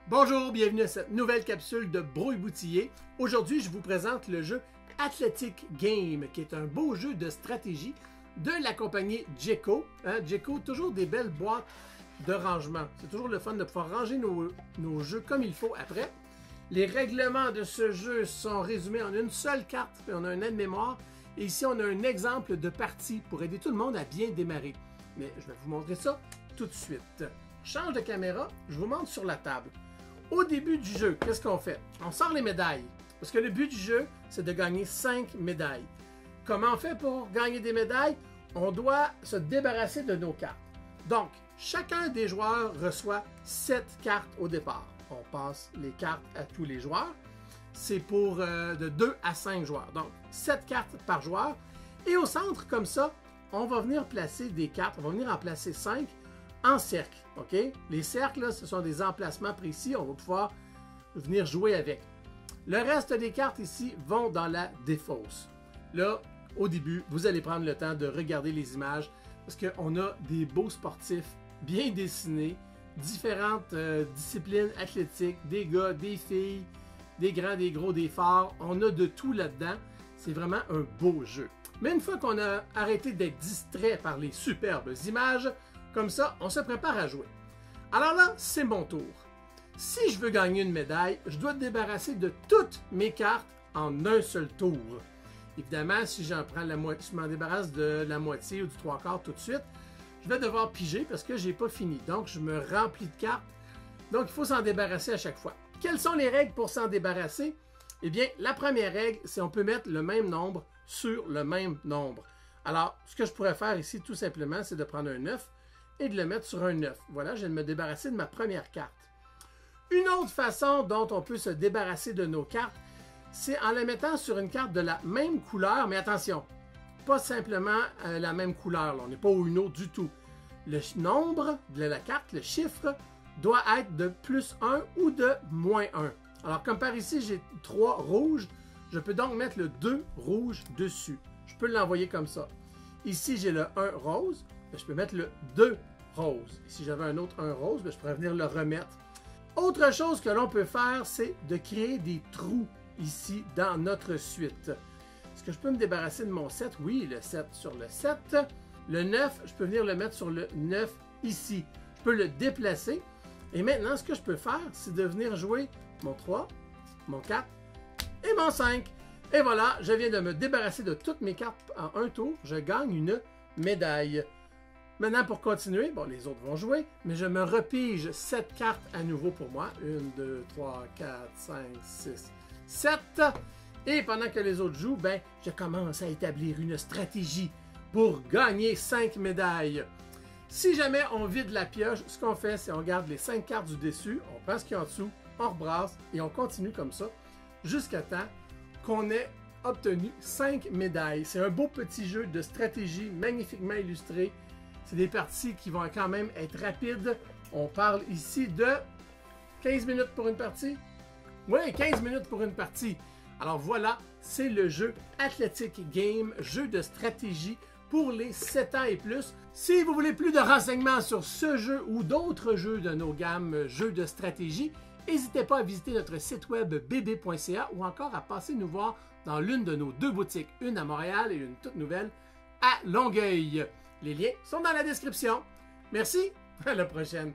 Bonjour, bienvenue à cette nouvelle capsule de Brouille Boutillé. Aujourd'hui, je vous présente le jeu Athletic Game, qui est un beau jeu de stratégie de la compagnie Djeco. Djeco, toujours des belles boîtes de rangement. C'est toujours le fun de pouvoir ranger nos jeux comme il faut après. Les règlements de ce jeu sont résumés en une seule carte, puis on a un aide-mémoire. Et ici, on a un exemple de partie pour aider tout le monde à bien démarrer. Mais je vais vous montrer ça tout de suite. Je change de caméra, je vous montre sur la table. Au début du jeu, qu'est-ce qu'on fait? On sort les médailles. Parce que le but du jeu, c'est de gagner 5 médailles. Comment on fait pour gagner des médailles? On doit se débarrasser de nos cartes. Donc, chacun des joueurs reçoit 7 cartes au départ. On passe les cartes à tous les joueurs. C'est pour de 2 à 5 joueurs. Donc, 7 cartes par joueur. Et au centre, comme ça, on va venir placer des cartes. On va venir en placer 5 en cercle. OK? Les cercles, là, ce sont des emplacements précis. On va pouvoir venir jouer avec. Le reste des cartes ici vont dans la défausse. Là, au début, vous allez prendre le temps de regarder les images parce qu'on a des beaux sportifs bien dessinés, différentes disciplines athlétiques, des gars, des filles, des grands, des gros, des forts. On a de tout là-dedans. C'est vraiment un beau jeu. Mais une fois qu'on a arrêté d'être distrait par les superbes images, comme ça, on se prépare à jouer. Alors là, c'est mon tour. Si je veux gagner une médaille, je dois me débarrasser de toutes mes cartes en un seul tour. Évidemment, si j'en prends la moitié, je m'en débarrasse de la moitié ou du 3/4 tout de suite, je vais devoir piger parce que je n'ai pas fini. Donc, je me remplis de cartes. Donc, il faut s'en débarrasser à chaque fois. Quelles sont les règles pour s'en débarrasser? Eh bien, la première règle, c'est qu'on peut mettre le même nombre sur le même nombre. Alors, ce que je pourrais faire ici, tout simplement, c'est de prendre un 9 et de le mettre sur un 9. Voilà, je viens de me débarrasser de ma première carte. Une autre façon dont on peut se débarrasser de nos cartes, c'est en les mettant sur une carte de la même couleur, mais attention, pas simplement la même couleur, là. On n'est pas au Uno du tout. Le nombre de la carte, le chiffre, doit être de +1 ou de -1. Alors, comme par ici, j'ai 3 rouges, je peux donc mettre le 2 rouge dessus. Je peux l'envoyer comme ça. Ici, j'ai le 1 rose, je peux mettre le 2 rose. Et si j'avais un autre 1 rose, je pourrais venir le remettre. Autre chose que l'on peut faire, c'est de créer des trous ici dans notre suite. Est-ce que je peux me débarrasser de mon 7? Oui, le 7 sur le 7. Le 9, je peux venir le mettre sur le 9 ici. Je peux le déplacer. Et maintenant, ce que je peux faire, c'est de venir jouer mon 3, mon 4 et mon 5. Et voilà, je viens de me débarrasser de toutes mes cartes en un tour. Je gagne une médaille. Maintenant, pour continuer, bon, les autres vont jouer, mais je me repige 7 cartes à nouveau pour moi. 1, 2, 3, 4, 5, 6, 7. Et pendant que les autres jouent, ben, je commence à établir une stratégie pour gagner 5 médailles. Si jamais on vide la pioche, ce qu'on fait, c'est on garde les 5 cartes du dessus, on prend ce qu'il y a en dessous, on rebrasse et on continue comme ça jusqu'à temps qu'on ait obtenu 5 médailles. C'est un beau petit jeu de stratégie magnifiquement illustré. C'est des parties qui vont quand même être rapides. On parle ici de 15 minutes pour une partie. Oui, 15 minutes pour une partie. Alors voilà, c'est le jeu Athletic Game, jeu de stratégie pour les 7 ans et plus. Si vous voulez plus de renseignements sur ce jeu ou d'autres jeux de nos gammes jeux de stratégie, n'hésitez pas à visiter notre site web bb.ca ou encore à passer nous voir dans l'une de nos 2 boutiques, une à Montréal et une toute nouvelle à Longueuil. Les liens sont dans la description. Merci, à la prochaine.